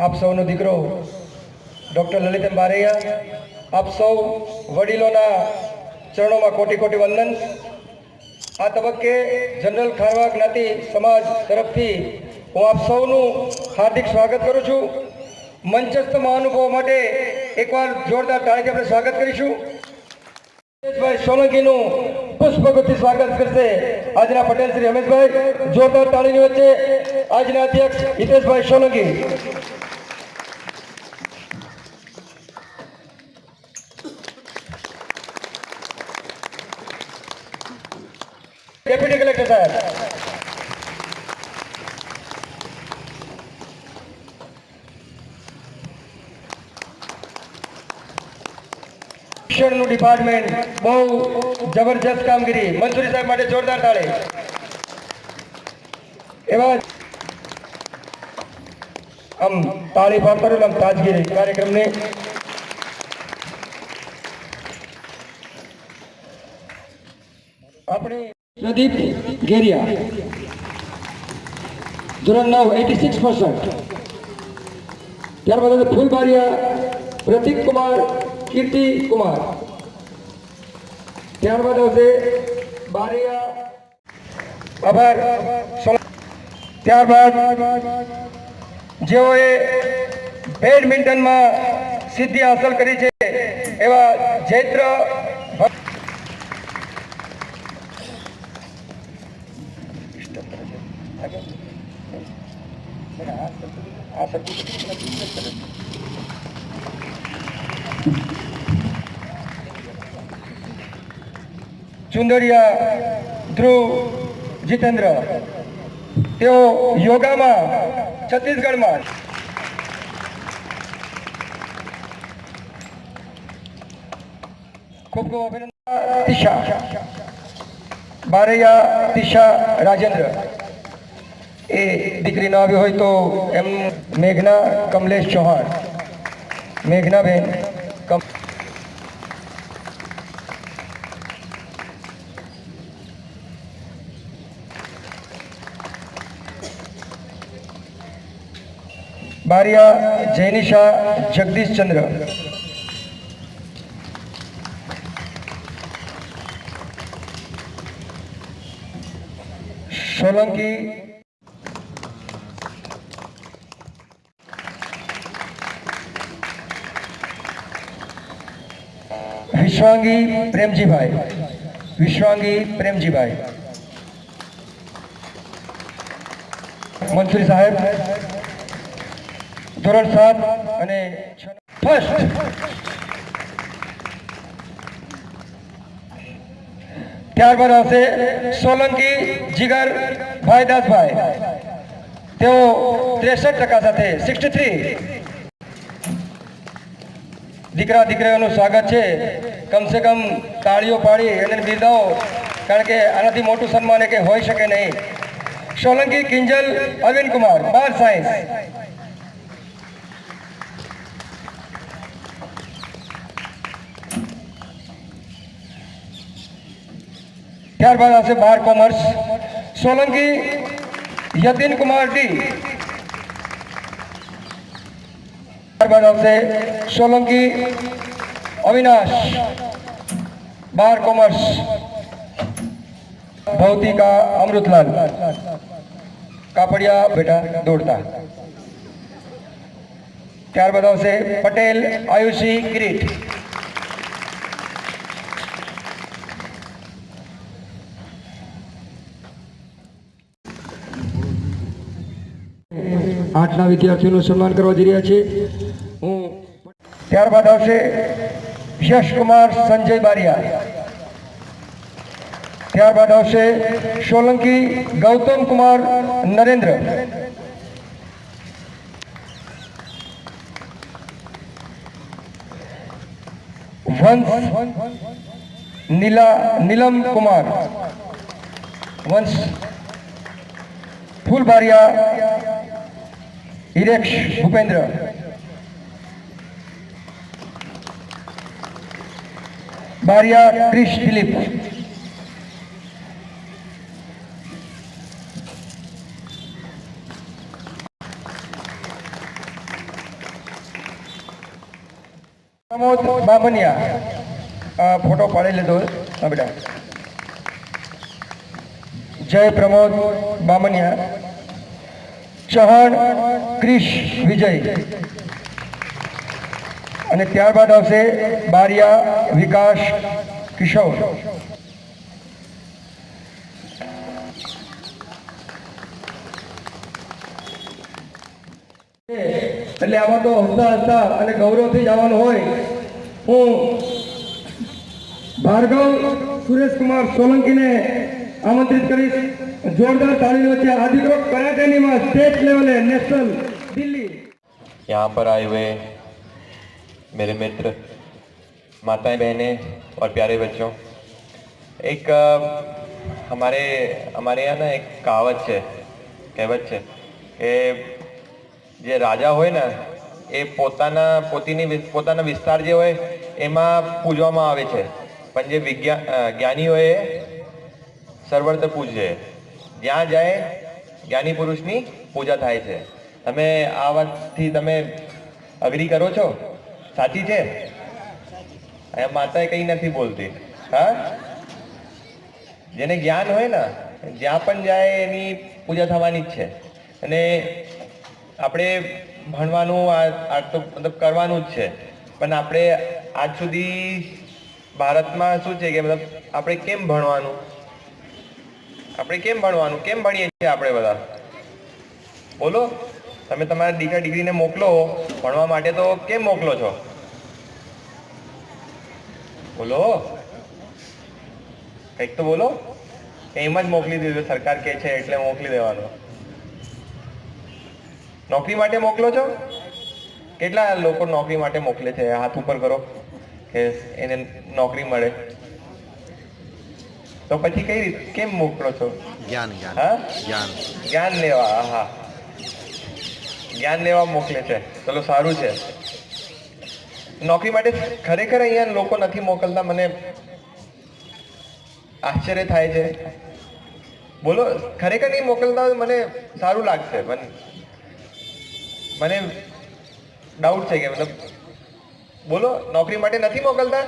आप સૌનો દીકરો ડૉક્ટર લલિતમ બારૈયા, આપ સૌ વડીલોના ચરણોમાં કોટી કોટી વંદન। આ તબક્કે જનરલ ખારવા જ્ઞાતિ સમાજ તરફથી હું આપ સૌનું હાર્દિક સ્વાગત કરું છું। મંચસ્થ મહાનુભાવો માટે એકવાર જોરદાર તાળીથી આપણે સ્વાગત કરીશું। રમેશભાઈ સોલંકીનું પુષ્પગુચ્છથી સ્વાગત કરશે આજના પટેલ શ્રી રમેશભાઈ। જોરદાર તાળીની વચ્ચે આજના અધ્યક્ષ હિતેશભાઈ સોલંકી। डेप्यूटी कलेक्टर साहब, शिक्षणનું ડિપાર્ટમેન્ટ બહુ જબરજસ્ત કામગીરી। મંસૂરી સાહેબ માટે જોરદાર તાળી। એવા આમ તાળી પાડતા રહ્યું આમ તાજગીરી કાર્યક્રમને। આપણે પ્રદીપ ગેરિયા ધોરણ 9 86%। ત્યારબાદ ફૂલબારિયા પ્રતીક કુમાર कीर्ति कुमार। ત્યારબાદ આવશે બારિયા આભાર। ત્યારબાદ જેઓએ બેડમિન્ટનમાં સિદ્ધિ હાંસલ કરી છે એવા જૈત્ર चुंदरिया ध्रुव जितेंद्र तेओ योगा में छत्तीसगढ़ में खूब खूब अभिनंदन। तिशा बारैया तिशा राजेंद्र ए दीकरी न आई हो तो एम मेघना कमलेश चौहान। मेघना बेन बारिया जैनिशा जगदीश चंद्र। सोलंकी विश्वांगी प्रेमजी भाई। विश्वांगी प्रेमजी भाई। मंसूरी साहेब ધોરણ 7 અને ફર્સ્ટ। ત્યારબાદ આવશે સોલંકી જીગર ભાઈ દાસભાઈ, તેઓ 63% સાથે 63। દીકરા દીકરીઓનું સ્વાગત છે। કમસે કમ તાળીઓ પાડી અને બિરદાવો, કારણ કે આનાથી મોટું સન્માન કે હોઈ શકે નહીં। સોલંકી કિંજલ અરવિંદ કુમાર 12 સાયન્સ। ત્યારબાદ આવશે 12 કોમર્સ સોલંકી યતિન કુમાર ડી। ત્યારબાદ આવશે સોલંકી અવિનાશ 12 કોમર્સ। ભૌતિકા અમૃતલાલ કાપડિયા બેટા દોડતા। ત્યારબાદ આવશે પટેલ આયુષી કિરીટ। आठना विद्यार्थीओं सम्मान करवा जई रह्या छे। हूँ त्यारबाद आवशे यश कुमार संजय बारिया। त्यारबाद आवशे सोलंकी गौतम कुमार नरेंद्र। वंश नीलम कुमार वंश। फूलबारिया हिरेक्ष भूपेंद्र। बारिया क्रिश दिलीप। પ્રમોદ બામણિયા ફોટો પાડી લીધો હા બેટા. જય પ્રમોદ બામણિયા. ચૌહાણ ક્રિશ વિજય અને ત્યારબાદ આવશે બારિયા વિકાસ કિશોર. એટલે આમાં તો હસતા હસતા અને ગૌરવથી જવાનું હોય. હું ભાર્ગવ સુરેશકુમાર સોલંકીને आमंत्रित करीश. जोरदार ताली वच्चे आदित्य कराटे में स्टेट लेवल नेशनल दिल्ली. यहाँ पर आए हुए मेरे मित्र, माताएं, बहनें और प्यारे बच्चों, एक हमारे यहाँ ना एक कहावत है કે જે રાજા હોય ને એ પોતાના વિસ્તાર જે હોય એમાં પૂજવામાં આવે છે, પણ જે જ્ઞાની હોય સર્વત્ર પૂજે. જ્યાં જાય જ્ઞાની પુરુષની પૂજા થાય છે. તમે આ વાતથી તમે અગ્રી કરો છો? સાચી છે? અહીંયા માતાએ કંઈ નથી બોલતી. હા, જેને જ્ઞાન હોય ને જ્યાં પણ જાય એની પૂજા થવાની જ છે. અને આપણે ભણવાનું આ તો મતલબ કરવાનું જ છે, પણ આપણે આજ સુધી ભારતમાં શું છે કે મતલબ આપણે કેમ ભણવાનું, કેમ ભણીએ છીએ આપણે બધા? બોલો, તમે તમારા ડિગ્રીને મોકલો ભણવા માટે, તો કેમ મોકલો છો? બોલો, કંઈક તો બોલો. એમ જ મોકલી દીધું, સરકાર કહે છે એટલે મોકલી દેવાનું. નોકરી માટે મોકલો છો? કેટલા લોકો નોકરી માટે મોકલે છે? હાથ ઉપર કરો કે એને નોકરી મળે. તો પછી કઈ રીતે કેમ મોકલો છો? જ્ઞાન લેવા. હા, જ્ઞાન લેવા મોકલે છે. ચલો, સારું છે. નોકરી માટે ખરેખર અહીંયા લોકો નથી મોકલતા. મને આશ્ચર્ય થાય છે. બોલો, ખરેખર નહીં મોકલતા. મને સારું લાગશે, પણ મને ડાઉટ છે કે મતલબ બોલો, નોકરી માટે નથી મોકલતા.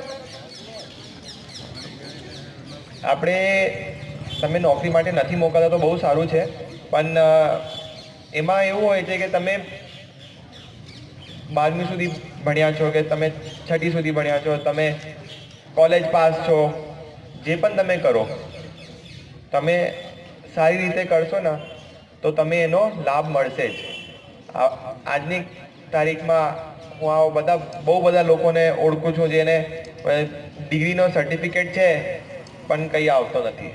તમે નોકરી માટે નથી મોકલતા તો બહુ સારું છે, પણ એમાં એવું હોય છે કે તમે 12મી સુધી ભણ્યા છો કે તમે 6ઠી સુધી ભણ્યા છો, તમે કોલેજ પાસ છો, જે પણ તમે કરો, તમે સારી રીતે કરશો ને તો તમે એનો લાભ મળશે જ. આજની તારીખમાં હું બહુ બધા લોકોને ઓળખું છું જેને ડિગ્રીનો સર્ટિફિકેટ છે પણ કંઈ આવતો નથી.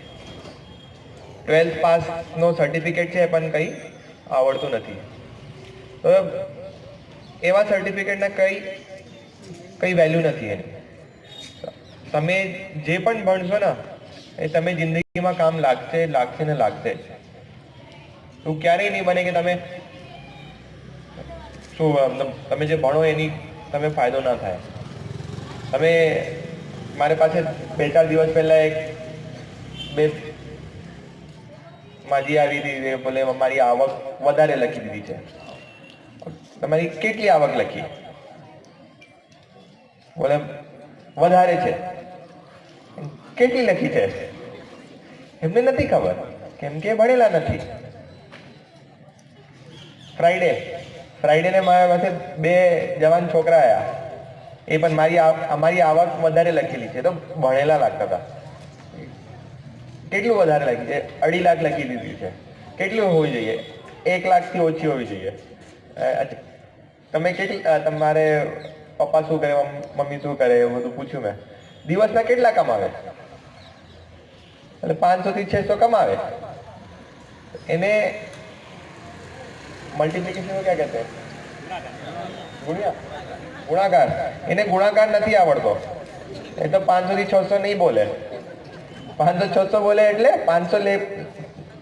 12th પાસનો સર્ટિફિકેટ છે પણ કંઈ આવડતું નથી. તો એવા સર્ટિફિકેટને કંઈ વેલ્યુ નથી એની. તમે જે પણ ભણશો ને એ તમે જિંદગીમાં કામ લાગશે ને લાગશે. તો ક્યારેય નહીં બને કે તમે જે ભણો એની તમે ફાયદો ના થાય. મારી પાસે 2-4 દિવસ પહેલા બે માજી આવી હતી, બોલે મારી આવક વધારે લખી દીધી છે. તમારી કેટલી આવક લખી? બોલે વધારે છે. કેટલી લખી છે? એમને નથી ખબર, કેમ કે ભણેલા નથી. ફ્રાઈડે મારા પાસે 2 જવાન છોકરા આવ્યા. એ પણ અમારી આવક વધારે લખેલી છે તો ભણેલા લાગતા હતા. કેટલું વધારે લખી છે? 2.5 લાખ લખી દીધી છે. કેટલું હોવી જોઈએ? 1 લાખથી ઓછી હોવી જોઈએ. તમે તમારે પપ્પા શું કરે, મમ્મી શું કરે, એવું બધું પૂછ્યું મેં. દિવસના કેટલા કમાવે? એટલે 500 થી 600 કમાવે. એને મલ્ટીપ્લિકેશન ક્યાં કહેते हैं? ગુણાકાર. એને ગુણાકાર નથી આવડતો. એ તો 500 થી 600 નહીં બોલે. 500-600 બોલે એટલે 500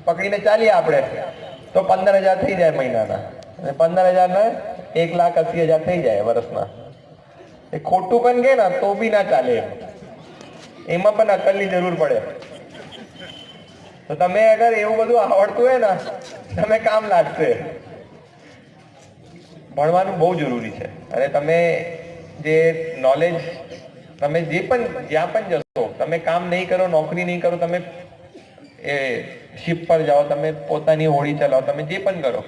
પકડીને ચાલીએ આપણે તો 15,000 થઈ જાય મહિનાના. અને 15,000 ના 1,80,000 થઈ જાય વર્ષના. એ ખોટું પણ કે ને તો બી ના ચાલે. એમાં પણ અકલની જરૂર પડે. તો તમે અગર એવું બધું આવડતું હોય ને તમે કામ લાગશે. ભણવાનું બહુ જરૂરી છે. અને તમે જે નોલેજ તમે જે પણ જ્યાં પણ જશો, તમે કામ નહીં કરો, નોકરી નહીં કરો, તમે એ શિપ પર જાઓ, તમે પોતાની હોડી ચલાવો, તમે જે પણ કરો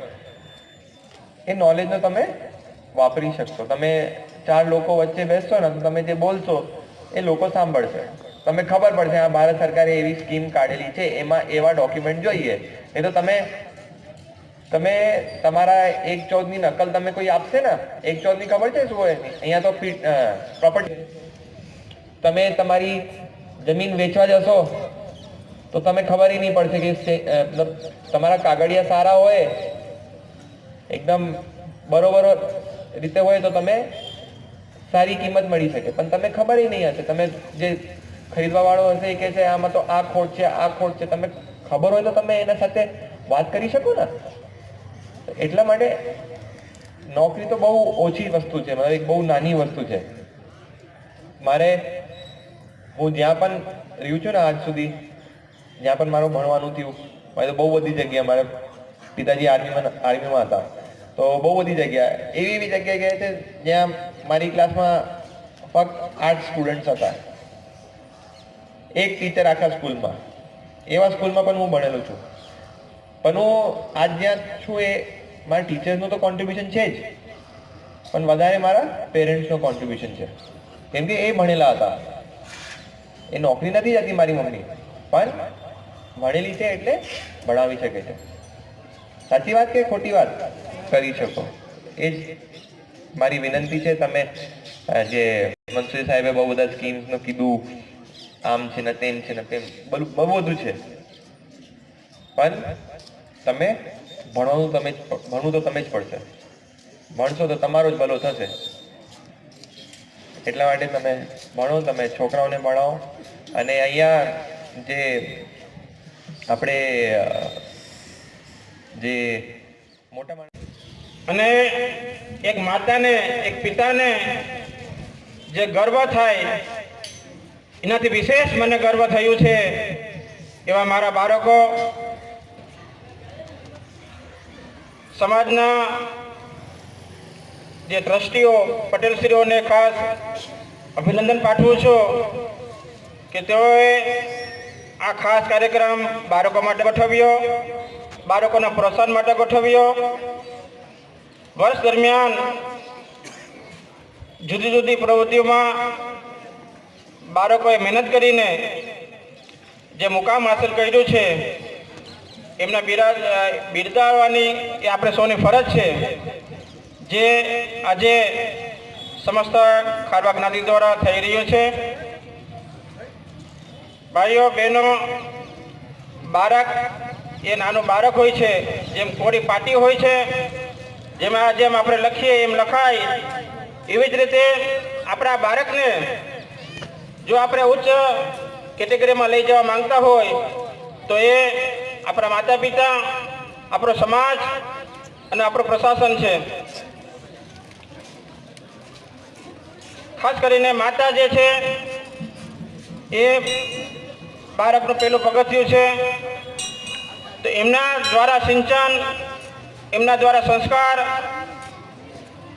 એ નોલેજનો તમે વાપરી શકશો. તમે 4 લોકો વચ્ચે બેસશો ને તો તમે જે બોલશો એ લોકો સાંભળશે. તમે ખબર પડશે આ ભારત સરકારે એવી સ્કીમ કાઢેલી છે, એમાં એવા ડોક્યુમેન્ટ જોઈએ. એ તો તમે તમારા 1/14 ની નકલ તમે કોઈ આપશે ને, 1/14 ની ખબર છે શું હોય? અહીંયા તો પ્રોપર્ટી, તમે તમારી જમીન વેચવા જશો તો તમે ખબર નહીં પડશે કે મતલબ તમારા કાગળિયા સારા હોય, એકદમ બરોબર રીતે હોય તો તમે સારી કિંમત મળી શકે. પણ તમે ખબર નહીં હશે, તમે જે ખરીદવા વાળો હશે એ કહે છે આમાં તો આ ખોટ છે, આ ખોટ છે. તમે ખબર હોય તો તમે એના સાથે વાત કરી શકો ને. એટલા માટે નોકરી તો બહુ ઓછી વસ્તુ છે, મતલબ એક બહુ નાની વસ્તુ છે. હું જ્યાં પણ રહ્યું છું ને આજ સુધી, જ્યાં પણ મારું ભણવાનું થયું, મારે તો બહુ બધી જગ્યા, મારા પિતાજી આર્મીમાં હતા, તો બહુ બધી જગ્યા એવી જગ્યાએ ગયા છે જ્યાં મારી ક્લાસમાં ફક્ત 8 સ્ટુડન્ટ્સ હતા, એક ટીચર આખા સ્કૂલમાં. એવા સ્કૂલમાં પણ હું ભણેલો છું. પણ હું આજ જ્યાં છું એ મારા ટીચર્સનું તો કોન્ટ્રીબ્યુશન છે જ, પણ વધારે મારા પેરેન્ટ્સનું કોન્ટ્રીબ્યુશન છે. કેમ કે એ ભણેલા હતા. એ નોકરી નથી જતી મારી મમ્મી, પણ ભણેલી છે એટલે ભણાવી શકે છે. સાચી વાત કે ખોટી વાત? કરી શકો. એ જ મારી વિનંતી છે. તમે જે મંત્રી સાહેબે બહુ બધા સ્કીમ્સનું કીધું, આમ છે ને તેમ છે ને તેમ બહુ બધું છે, પણ તમે ભણવું તો તમે જ પડશે. ભણશો તો તમારો જ ભલો થશે. એટલા માટે તમે ભણો, તમે છોકરાઓને ભણાવો. અને અહીંયા જે આપણે જે મોટા માણસ અને એક માતાને, એક પિતાને જે ગર્વ થાય, એનાથી વિશેષ મને ગર્વ થયું છે. એવા મારા બાળકો, સમાજના જે ટ્રસ્ટીઓ, પટેલશ્રીઓને ખાસ અભિનંદન પાઠવું છું કે તેઓએ આ ખાસ કાર્યક્રમ બાળકો માટે ગોઠવ્યો, બાળકોના પ્રોત્સાહન માટે ગોઠવ્યો. વર્ષ દરમિયાન જુદી જુદી પ્રવૃત્તિઓમાં બાળકોએ મહેનત કરીને જે મુકામ હાંસલ કર્યું છે, એમના બિરદાવવાની એ આપણે સૌની ફરજ છે, જે આજે સમસ્ત ખારવા જ્ઞાતિ દ્વારા થઈ રહ્યું છે. ભાઈઓ બહેનો, બાળક એ નાનું બાળક હોય છે, જેમ કોરી પાટી હોય છે, જેમ આપણે લખીએ એમ લખાય, એવી જ રીતે આપણા બાળકને જો આપણે ઉચ્ચ કેટેગરીમાં લઈ જવા માંગતા હોય તો એ આપણા માતા પિતા, આપણો સમાજ અને આપણું પ્રશાસન છે. ખાસ કરીને માતા જે છે એ બાળકનું પહેલું પગથિયું છે. તો એમના દ્વારા સિંચન, એમના દ્વારા સંસ્કાર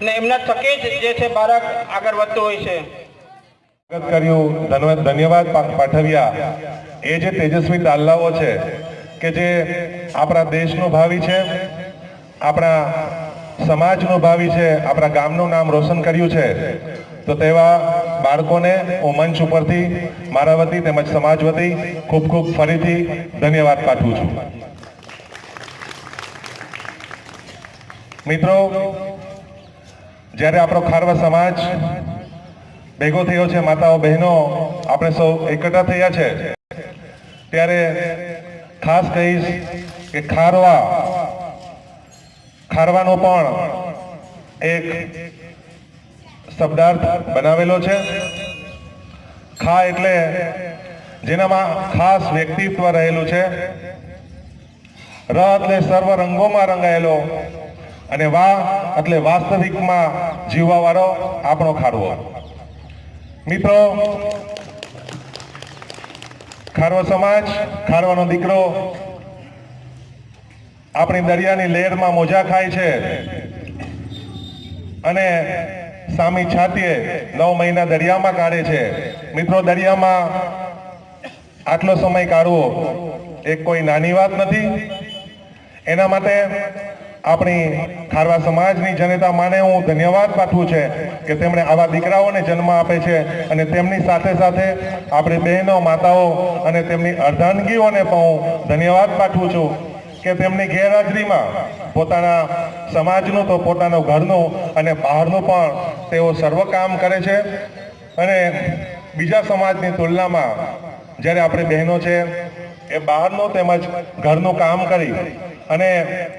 અને એમના થકી જ જે છે બાળક આગળ વધતું હોય છે. ધન્યવાદ પાઠવ્યા એ જે તેજસ્વી તાલ્લાઓ છે કે જે આપણા દેશનું ભાવિ છે, આપણા સમાજનું ભાવિ છે, આપણા ગામનું નામ રોશન કર્યું છે. તો તેવા બાળકોને હું મંચ ઉપરથી મારા વતી તેમજ સમાજ વતી ખૂબ ખૂબ ફરીથી ધન્યવાદ પાઠવું છું. મિત્રો, જ્યારે આપણો ખારવા સમાજ ભેગો થયો છે, માતાઓ બહેનો આપણે સૌ એકઠા થયા છે, ત્યારે ખાસ કહીશ કે ખારવાનો પણ એક શબ્દાર્થ બનાવેલો છે. ખા એટલે જેનામાં ખાસ વ્યક્તિત્વ રહેલું છે. ર એટલે સર્વ રંગોમાં રંગાયેલો, અને વા એટલે વાસ્તવિકમાં જીવવા વાળો આપણો ખારવો. મિત્રો, ખારવો સમાજ, ખારવાનો દીકરો આપણી દરિયાની લહેરમાં મોજા ખાય છે અને સામી છાતીએ 9 મહિના દરિયામાં કાઢે છે. મિત્રો, દરિયામાં આટલો સમય કાઢવો એ કોઈ નાની વાત નથી. એના માટે આપણી ખારવા સમાજની જનતા માને હું ધન્યવાદ પાઠવું છે કે તેમણે આવા દીકરાઓને જન્મ આપે છે અને તેમની સાથે સાથે આપણી બહેનો, માતાઓ અને તેમની અર્ધાંગીઓને પણ હું ધન્યવાદ પાઠવું છું કે તેમની ગેરહાજરીમાં પોતાના સમાજનું તો પોતાનું ઘરનું અને બહારનું પણ તેઓ સર્વ કામ કરે છે. અને બીજા સમાજની તુલનામાં જ્યારે આપણી બહેનો છે એ બહારનું તેમજ ઘરનું કામ કરી અને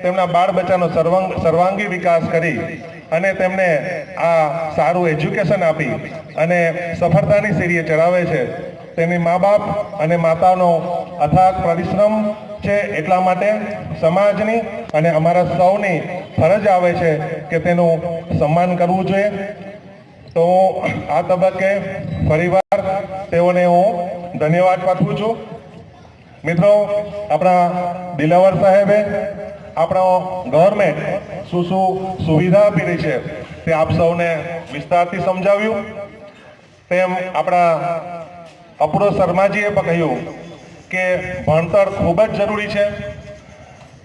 તેમના બાળ બચ્ચાનો સર્વાંગી વિકાસ કરી અને તેમને આ સારું એજ્યુકેશન આપી અને સફળતાની સીડીએ ચડાવે છે. તેની મા બાપ અને માતાનો અથાગ પરિશ્રમ છે. એટલા માટે સમાજની અને અમારા સૌની ફરજ આવે છે કે તેનું સન્માન કરવું જોઈએ. તો આ તબક્કે ફરીવાર તેઓને હું ધન્યવાદ પાઠવું છું. મિત્રો, આપણા દિલાવર સાહેબે આપણો ગવર્મેન્ટ શું સુવિધા આપી રહી છે તે આપ સૌને વિસ્તારથી સમજાવ્યું. તેમ આપણા અપૂર્વ શર્માજીએ પણ કહ્યું કે ભણતર ખૂબ જ જરૂરી છે.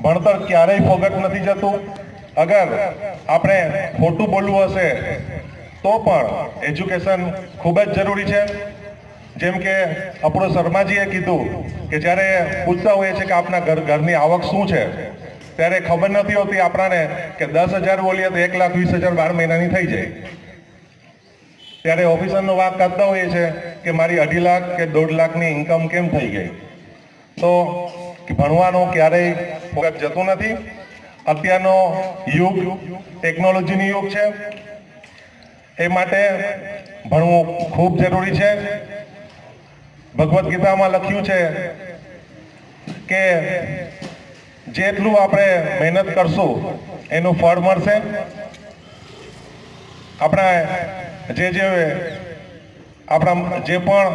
ભણતર ક્યારેય ફોગટ નથી જતું. અગર આપણે ખોટું બોલવું હશે તો પણ એજ્યુકેશન ખૂબ જ જરૂરી છે. જેમ કે અપૂર્વ શર્માજીએ કીધું કે જ્યારે પૂછતા હોઈએ છે કે આપના ઘરની આવક શું છે, ત્યારે ખબર નથી હોતી આપણાને કે 10,000 બોલીએ તો 1,20,000 12 મહિનાની થઈ જાય. ત્યારે ઓફિસરનો વાત કરતા હોઈએ છે કે મારી 2.5 લાખ કે 1.5 લાખની ઇન્કમ કેમ થઈ ગઈ. તો ભણવાનું ક્યારેય ફોગટ જતું નથી. અત્યારનો યુગ ટેકનોલોજીની યુગ છે. એ માટે ભણવું ખૂબ જરૂરી છે. ભગવદ્ ગીતામાં લખ્યું છે કે જેટલું આપણે મહેનત કરશું એનું ફળ મળશે. આપણા જે પણ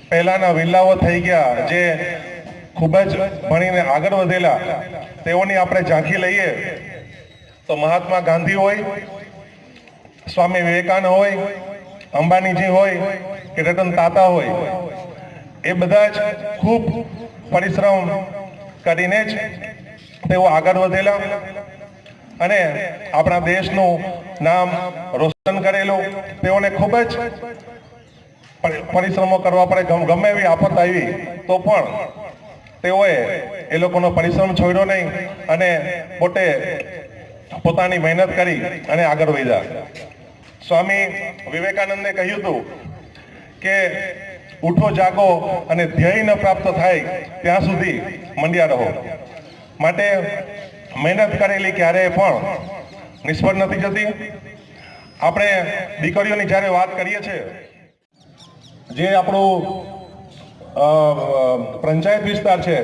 પહેલાના વિલ્લાઓ થઈ ગયા, જે ખૂબ જ ભણીને આગળ વધેલા, તેઓની આપણે ઝાંખી લઈએ તો મહાત્મા ગાંધી હોય, સ્વામી વિવેકાનંદ હોય, અંબાણીજી હોય કે રતન તાતા હોય, એ બધા જ ખૂબ પરિશ્રમ કરીને જ તેઓ આગળ વધેલા અને આપણા દેશનું નામ રોશન કરેલું. તેઓને ખૂબ જ પરિશ્રમો કરવા પડે. ગમે એવી આફત આવી તો પણ તેઓએ એ લોકોનો પરિશ્રમ છોડ્યો નહીં અને પોતાની મહેનત કરી અને આગળ વધ્યા. સ્વામી વિવેકાનંદને કહ્યું હતું કે ઉઠો, જાગો અને ધ્યેય ન પ્રાપ્ત થાય ત્યાં સુધી મંડ્યા રહો. માટે મહેનત કરેલી ક્યારેય પણ નિષ્ફળ નથી જતી. આપણે દીકરીઓની જ્યારે વાત કરીએ છીએ, જે આપણું પંચાયત વિસ્તાર છે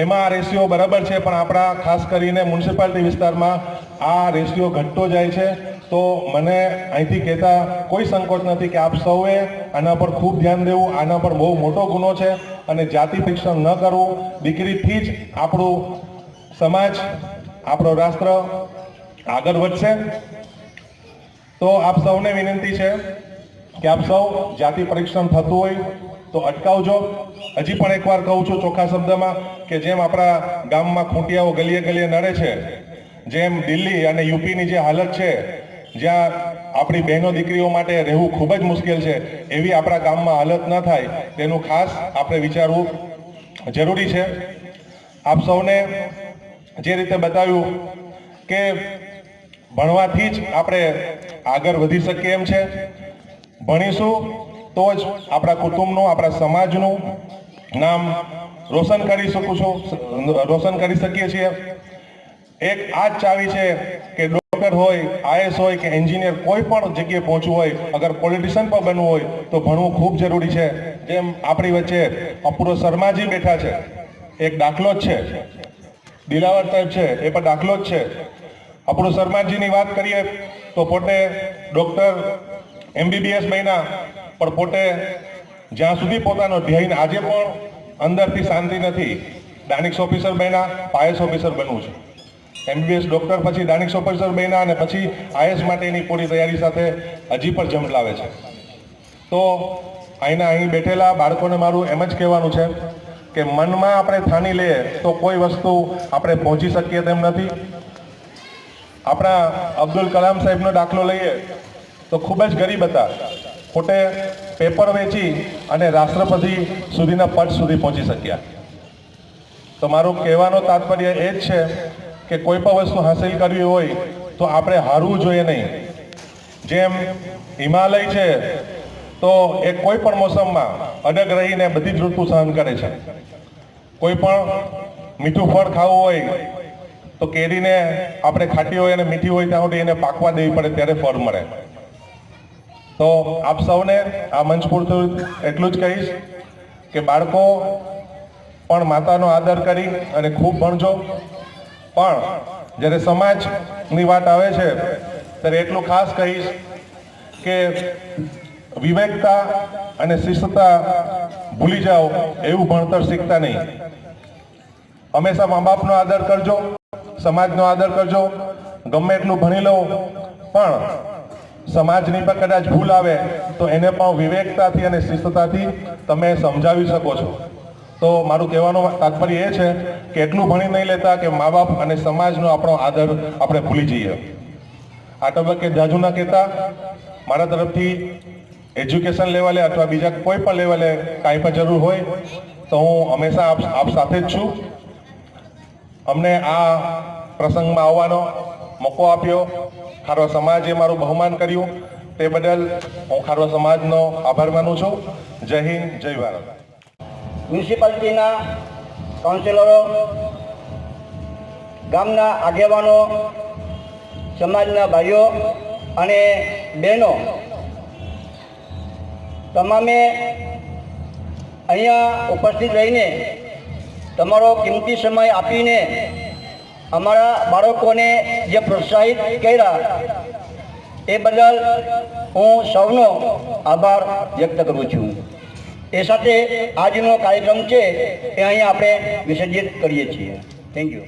એમાં આ રેશિયો બરાબર છે, પણ આપણા ખાસ કરીને મ્યુનિસિપાલિટી વિસ્તારમાં આ રેશિયો ઘટતો જાય છે. તો મને અહીંથી કહેતા કોઈ સંકોચ નથી કે આપ સૌએ આના પર ખૂબ ધ્યાન દેવું. આના પર બહુ મોટો ગુનો છે અને જાતિ પરીક્ષણ ન કરવું. દીકરીથી જ આપણું સમાજ, આપણો રાષ્ટ્ર આગળ વધશે. તો આપ સૌને વિનંતી છે કે આપ સૌ જાતિ પરીક્ષણ થતું હોય તો અટકાવજો. હજી પણ એકવાર કહું છું ચોખ્ખા શબ્દમાં કે જેમ આપણા ગામમાં ખૂંટિયાઓ ગલીએ ગલીએ નડે છે, જેમ દિલ્હી અને યુપીની જે હાલત છે જ્યાં આપણી બહેનો દીકરીઓ માટે રહેવું ખૂબ જ મુશ્કેલ છે, એવી આપણા ગામમાં હાલત ન થાય તેનું ખાસ આપણે વિચારવું જરૂરી છે. આપ સૌને જે રીતે બતાવ્યું કે ભણવાથી જ આપણે આગળ વધી શકીએ એમ છે. ભણીશું તો જ આપણા કુટુંબનું, આપણા સમાજનું નામ રોશન કરી શકીએ છીએ. એક આ જ ચાવી છે કે ડોક્ટર હોય, આઈએએસ હોય કે એન્જિનિયર, કોઈ પણ જગ્યાએ પહોંચવું હોય, અગર પોલિટિશિયન પણ બનવું હોય તો ભણવું ખૂબ જરૂરી છે. જેમ આપણી વચ્ચે અપૂર્વ શર્માજી બેઠા છે, એક દાખલો જ છે. દિલાવર સાહેબ છે, એ પણ દાખલો જ છે. અપૂર્વ શર્માજીની વાત કરીએ તો પોતે ડોક્ટર MBBS બન્યા, પણ પોતે જ્યાં સુધી પોતાનો ધ્યેય, આજે પણ અંદરથી શાંતિ નથી. ડાયનિક્સ ઓફિસર બન્યા, પાયસ ઓફિસર બનવું છે. MBBS ડૉક્ટર, પછી ડાયનેક્સ ઓફિસર બન્યા અને પછી IAS માટેની પૂરી તૈયારી સાથે હજી પણ ઝંપલાવે છે. તો અહીં બેઠેલા બાળકોને મારું એમ જ કહેવાનું છે કે મનમાં આપણે ઠાની લઈએ તો કોઈ વસ્તુ આપણે પહોંચી શકીએ તેમ નથી. આપણા અબ્દુલ કલામ સાહેબનો દાખલો લઈએ તો ખૂબ જ ગરીબ હતા, પોતે પેપર વેચી અને રાષ્ટ્રપતિ સુધીના પદ સુધી પહોંચી શક્યા. તો મારું કહેવાનો તાત્પર્ય એ જ છે કે કોઈ પણ વસ્તુ હાંસિલ કરવી હોય તો આપણે હારવું જોઈએ નહીં. જેમ હિમાલય છે તો એ કોઈ પણ મોસમમાં અડગ રહીને બધી જ ઋતુ સહન કરે છે. કોઈ પણ મીઠું ફળ ખાવું હોય તો કેરીને આપણે ખાટી હોય અને મીઠી હોય ત્યાં સુધી એને પાકવા દેવી પડે ત્યારે ફળ મળે. તો આપ સૌને આ મંચ પૂરતું એટલું જ કહીશ કે બાળકો પણ માતાનો આદર કરી અને ખૂબ ભણજો, પણ જ્યારે સમાજની વાત આવે છે ત્યારે એટલું ખાસ કહીશ કે વિવેકતા અને શિસ્તતા ભૂલી જાઓ એવું ભણતર શીખતા નહીં. હંમેશા મા બાપનો આદર કરજો, સમાજનો આદર કરજો. ગમે એટલું ભણી લો પણ સમાજની પર કદાચ ભૂલ આવે તો એને પણ વિવેકતાથી અને શિસ્તતાથી તમે સમજાવી શકો છો. તો મારું કહેવાનું તાત્પર્ય એ છે કે એટલું ભણી નહીં લેતા કે મા બાપ અને સમાજનો આપણો આદર આપણે ભૂલી જઈએ. આ તબક્કે જાજુ ના કહેતા, મારા તરફથી એજ્યુકેશન લેવલે અથવા બીજા કોઈ પણ લેવલે કાંઈ પણ જરૂર હોય તો હું હંમેશા આપ સાથે જ છું. અમને આ પ્રસંગમાં આવવાનો મોકો આપ્યો, ખારવા સમાજે મારું બહુમાન કર્યું, તે બદલ હું ખારવા સમાજનો આભાર માનું છું. જય હિન્દ, જય ભારત. મ્યુનિસિપાલિટીના કાઉન્સિલરો, ગામના આગેવાનો, સમાજના ભાઈઓ અને બહેનો તમામે અહીંયા ઉપસ્થિત રહીને તમારો કિંમતી સમય આપીને અમારા બાળકોને જે પ્રોત્સાહિત કર્યા એ બદલ હું સૌનો આભાર વ્યક્ત કરું છું. એ સાથે આજનો કાર્યક્રમ છે એ અહીંયા આપણે વિસર્જિત કરીએ છીએ. Thank you.